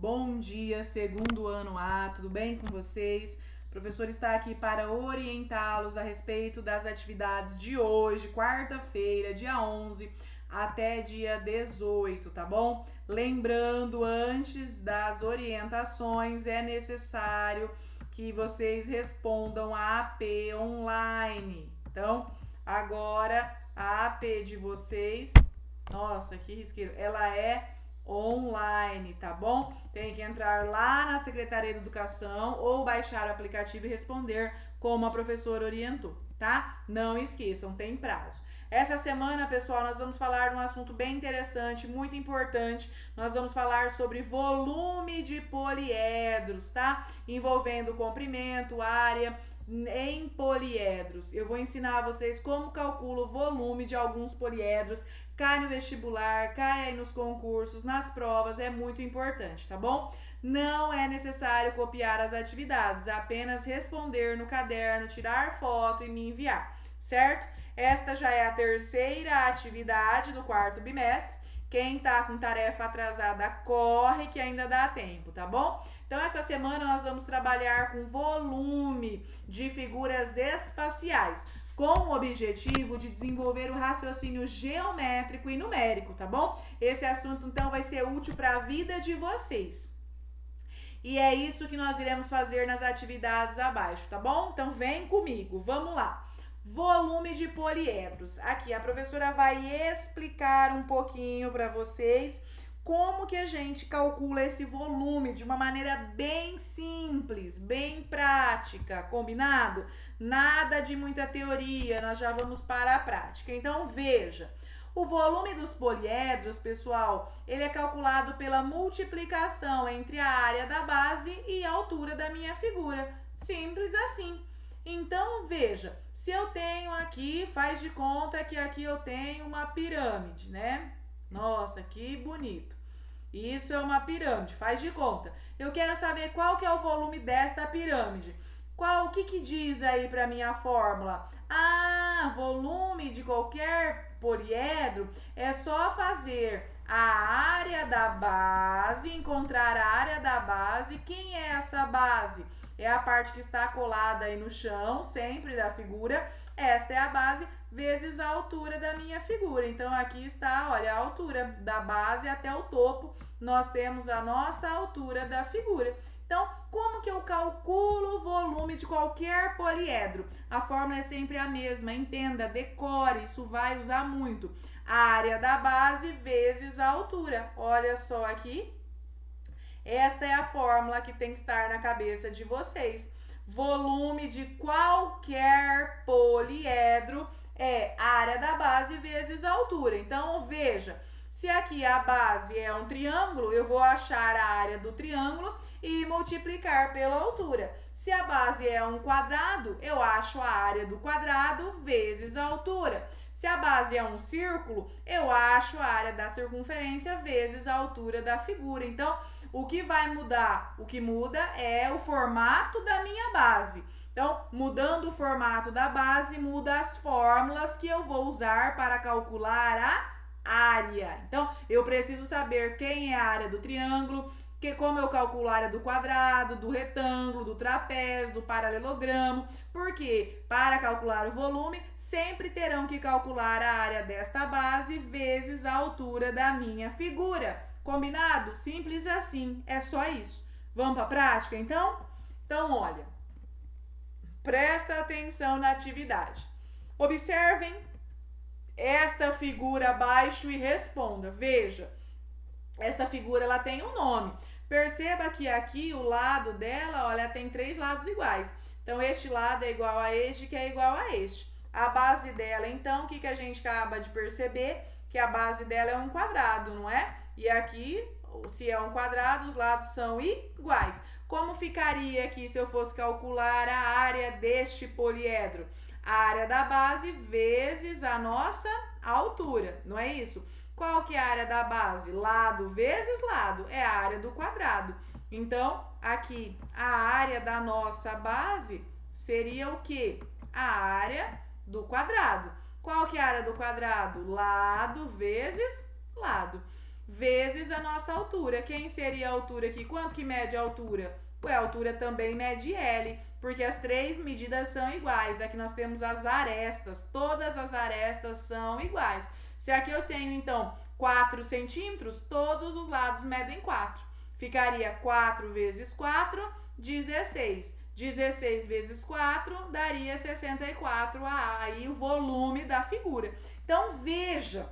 Bom dia, segundo ano A, tudo bem com vocês? O professor está aqui para orientá-los a respeito das atividades de hoje, quarta-feira, dia 11, até dia 18, tá bom? Lembrando, antes das orientações, é necessário que vocês respondam a AP online. Então, agora, a AP de vocês, nossa, que risqueiro, ela é online, tá bom? Tem que entrar lá na Secretaria de Educação ou baixar o aplicativo e responder como a professora orientou, tá? Não esqueçam, tem prazo. Essa semana, pessoal, nós vamos falar de um assunto bem interessante, muito importante. Nós vamos falar sobre volume de poliedros, tá? Envolvendo comprimento, área em poliedros. Eu vou ensinar vocês como calcula o volume de alguns poliedros. Cai no vestibular, cai aí nos concursos, nas provas, é muito importante, tá bom? Não é necessário copiar as atividades, apenas responder no caderno, tirar foto e me enviar, certo? Esta já é a terceira atividade do quarto bimestre. Quem tá com tarefa atrasada, corre que ainda dá tempo, tá bom? Então, essa semana nós vamos trabalhar com volume de figuras espaciais, com o objetivo de desenvolver o raciocínio geométrico e numérico, tá bom? Esse assunto, então, vai ser útil para a vida de vocês. E é isso que nós iremos fazer nas atividades abaixo, tá bom? Então, vem comigo, vamos lá. Volume de poliedros. Aqui a professora vai explicar um pouquinho para vocês como que a gente calcula esse volume de uma maneira bem simples, bem prática, combinado? Nada de muita teoria, nós já vamos para a prática. Então, veja, o volume dos poliedros, pessoal, ele é calculado pela multiplicação entre a área da base e a altura da minha figura. Simples assim. Então, veja, se eu tenho aqui, faz de conta que aqui eu tenho uma pirâmide, né? Nossa, que bonito. Isso é uma pirâmide, faz de conta. Eu quero saber qual que é o volume desta pirâmide. O que diz aí para mim a fórmula? Ah, volume de qualquer poliedro é só fazer a área da base, encontrar a área da base. Quem é essa base? É a parte que está colada aí no chão, sempre da figura. Esta é a base vezes a altura da minha figura. Então, aqui está, olha, a altura da base até o topo. Nós temos a nossa altura da figura. Então, como que eu calculo o volume de qualquer poliedro? A fórmula é sempre a mesma, entenda, decore, isso vai usar muito. A área da base vezes a altura. Olha só aqui. Esta é a fórmula que tem que estar na cabeça de vocês. Volume de qualquer poliedro é a área da base vezes a altura. Então, veja, se aqui a base é um triângulo, eu vou achar a área do triângulo e multiplicar pela altura. Se a base é um quadrado, eu acho a área do quadrado vezes a altura. Se a base é um círculo, eu acho a área da circunferência vezes a altura da figura. Então, o que vai mudar? O que muda é o formato da minha base. Então, mudando o formato da base, muda as fórmulas que eu vou usar para calcular a área. Então, eu preciso saber quem é a área do triângulo, como eu calculo a área do quadrado, do retângulo, do trapézio, do paralelogramo, porque para calcular o volume, sempre terão que calcular a área desta base vezes a altura da minha figura. Combinado? Simples assim, é só isso. Vamos para a prática, então? Então, olha, presta atenção na atividade. Observem esta figura abaixo e responda. Veja, esta figura ela tem um nome. Perceba que aqui o lado dela, olha, tem 3 lados iguais. Então, este lado é igual a este, que é igual a este. A base dela, então, o que a gente acaba de perceber? Que a base dela é um quadrado, não é? E aqui, se é um quadrado, os lados são iguais. Como ficaria aqui se eu fosse calcular a área deste poliedro? A área da base vezes a nossa altura, não é isso? Qual que é a área da base? Lado vezes lado, é a área do quadrado. Então, aqui, a área da nossa base seria o quê? A área do quadrado. Qual que é a área do quadrado? Lado vezes lado. vezes a nossa altura. Quem seria a altura aqui? Quanto que mede a altura? Ué, a altura também mede L, porque as três medidas são iguais. Aqui nós temos as arestas, todas as arestas são iguais. Se aqui eu tenho, então, 4 centímetros, todos os lados medem 4. Ficaria 4 vezes 4, 16. 16 vezes 4 daria 64, aí o volume da figura. Então, veja,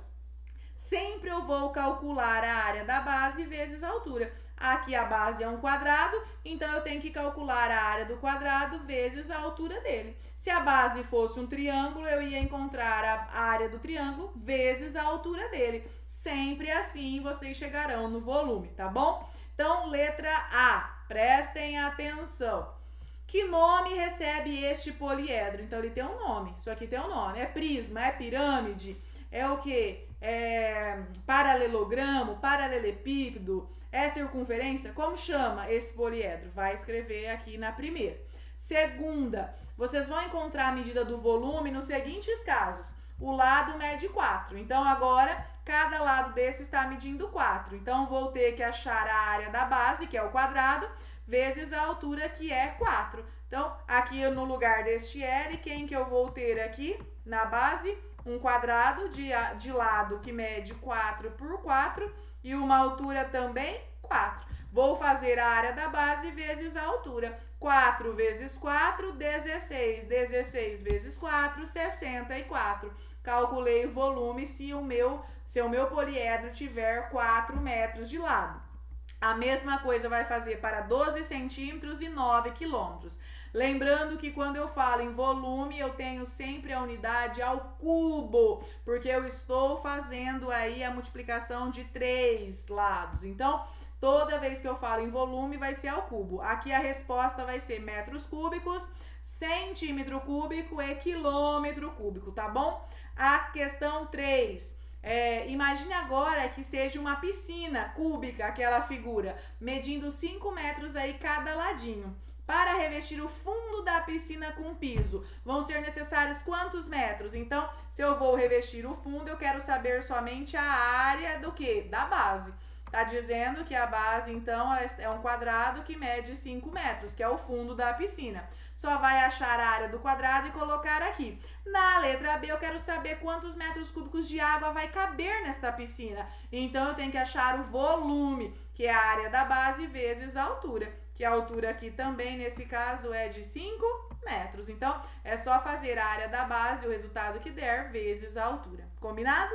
sempre eu vou calcular a área da base vezes a altura. Aqui a base é um quadrado, então eu tenho que calcular a área do quadrado vezes a altura dele. Se a base fosse um triângulo, eu ia encontrar a área do triângulo vezes a altura dele. Sempre assim vocês chegarão no volume, tá bom? Então, letra A, prestem atenção. Que nome recebe este poliedro? Então, ele tem um nome, isso aqui tem um nome. É prisma, é pirâmide, é o quê? É paralelogramo, paralelepípedo, é circunferência? Como chama esse poliedro? Vai escrever aqui na primeira. Segunda, vocês vão encontrar a medida do volume nos seguintes casos. O lado mede 4. Então, agora, cada lado desse está medindo 4. Então, vou ter que achar a área da base, que é o quadrado, vezes a altura, que é 4. Então, aqui no lugar deste L, quem que eu vou ter aqui na base? Um quadrado de lado que mede 4 por 4 e uma altura também 4. Vou fazer a área da base vezes a altura. 4 vezes 4, 16. 16 vezes 4, 64. Calculei o volume se o meu poliedro tiver 4 metros de lado. A mesma coisa vai fazer para 12 centímetros e 9 quilômetros. Lembrando que quando eu falo em volume, eu tenho sempre a unidade ao cubo, porque eu estou fazendo aí a multiplicação de 3 lados. Então, toda vez que eu falo em volume, vai ser ao cubo. Aqui a resposta vai ser metros cúbicos, centímetro cúbico e quilômetro cúbico, tá bom? A questão 3. Imagine agora que seja uma piscina cúbica, aquela figura, medindo 5 metros aí cada ladinho. Para revestir o fundo da piscina com piso, vão ser necessários quantos metros? Então, se eu vou revestir o fundo, eu quero saber somente a área do quê? Da base. Tá dizendo que a base, então, é um quadrado que mede 5 metros, que é o fundo da piscina. Só vai achar a área do quadrado e colocar aqui. Na letra B, eu quero saber quantos metros cúbicos de água vai caber nesta piscina. Então, eu tenho que achar o volume, que é a área da base vezes a altura. Que a altura aqui também, nesse caso, é de 5 metros. Então, é só fazer a área da base, o resultado que der, vezes a altura. Combinado?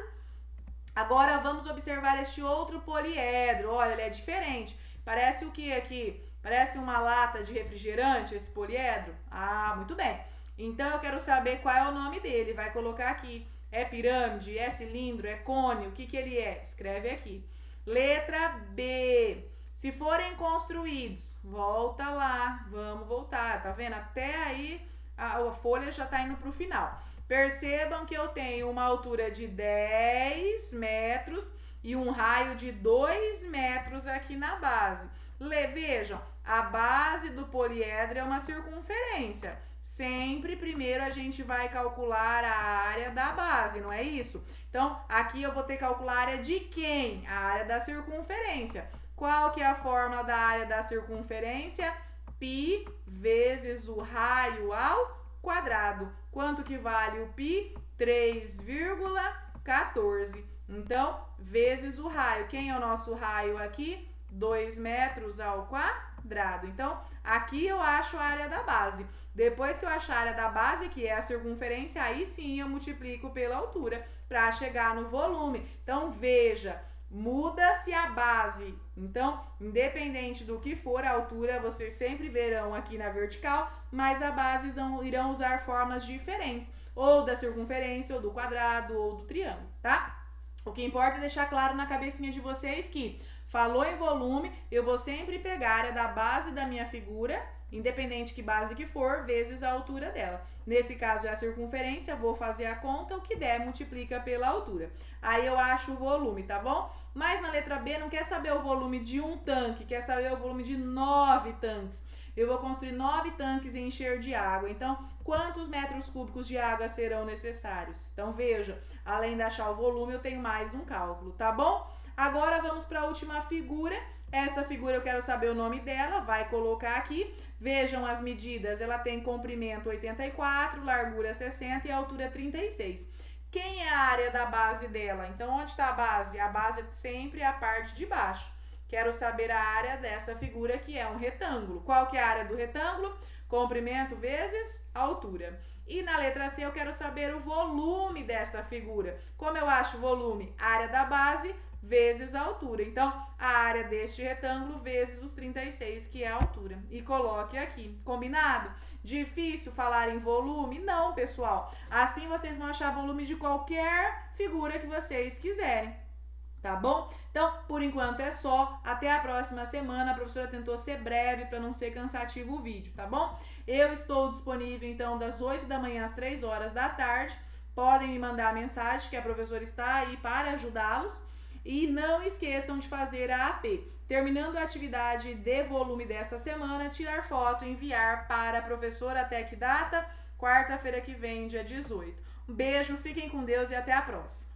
Agora, vamos observar este outro poliedro. Olha, ele é diferente. Parece o que aqui? Parece uma lata de refrigerante, esse poliedro? Ah, muito bem. Então, eu quero saber qual é o nome dele. Vai colocar aqui. É pirâmide? É cilindro? É cone? O que que ele é? Escreve aqui. Letra B. Se forem construídos, volta lá, vamos voltar, tá vendo? Até aí a folha já tá indo pro final. Percebam que eu tenho uma altura de 10 metros e um raio de 2 metros aqui na base. Vejam, a base do poliedro é uma circunferência. Sempre primeiro a gente vai calcular a área da base, não é isso? Então, aqui eu vou ter que calcular a área de quem? A área da circunferência. Qual que é a fórmula da área da circunferência? Π vezes o raio ao quadrado. Quanto que vale o π? 3,14. Então, vezes o raio. Quem é o nosso raio aqui? 2 metros ao quadrado. Então, aqui eu acho a área da base. Depois que eu achar a área da base, que é a circunferência, aí sim eu multiplico pela altura para chegar no volume. Então, veja, muda-se a base. Então, independente do que for a altura, vocês sempre verão aqui na vertical, mas a base irão usar formas diferentes, ou da circunferência, ou do quadrado, ou do triângulo, tá? O que importa é deixar claro na cabecinha de vocês que falou em volume, eu vou sempre pegar a área da base da minha figura, independente que base que for, vezes a altura dela. Nesse caso é a circunferência, vou fazer a conta, o que der multiplica pela altura. Aí eu acho o volume, tá bom? Mas na letra B não quer saber o volume de um tanque, quer saber o volume de 9 tanques. Eu vou construir 9 tanques e encher de água. Então, quantos metros cúbicos de água serão necessários? Então, veja, além de achar o volume, eu tenho mais um cálculo, tá bom? Agora vamos para a última figura. Essa figura eu quero saber o nome dela, vai colocar aqui. Vejam as medidas, ela tem comprimento 84, largura 60 e altura 36. Quem é a área da base dela? Então, onde está a base? A base sempre é a parte de baixo. Quero saber a área dessa figura, que é um retângulo. Qual que é a área do retângulo? Comprimento vezes altura. E na letra C eu quero saber o volume desta figura. Como eu acho o volume? Área da base vezes a altura. Então, a área deste retângulo vezes os 36, que é a altura. E coloque aqui. Combinado? Difícil falar em volume? Não, pessoal. Assim vocês vão achar volume de qualquer figura que vocês quiserem. Tá bom? Então, por enquanto é só. Até a próxima semana. A professora tentou ser breve para não ser cansativo o vídeo, tá bom? Eu estou disponível, então, das 8 da manhã às 3 horas da tarde. Podem me mandar mensagem que a professora está aí para ajudá-los. E não esqueçam de fazer a AP. Terminando a atividade de volume desta semana, tirar foto e enviar para a professora até que data? Quarta-feira que vem, dia 18. Um beijo, fiquem com Deus e até a próxima.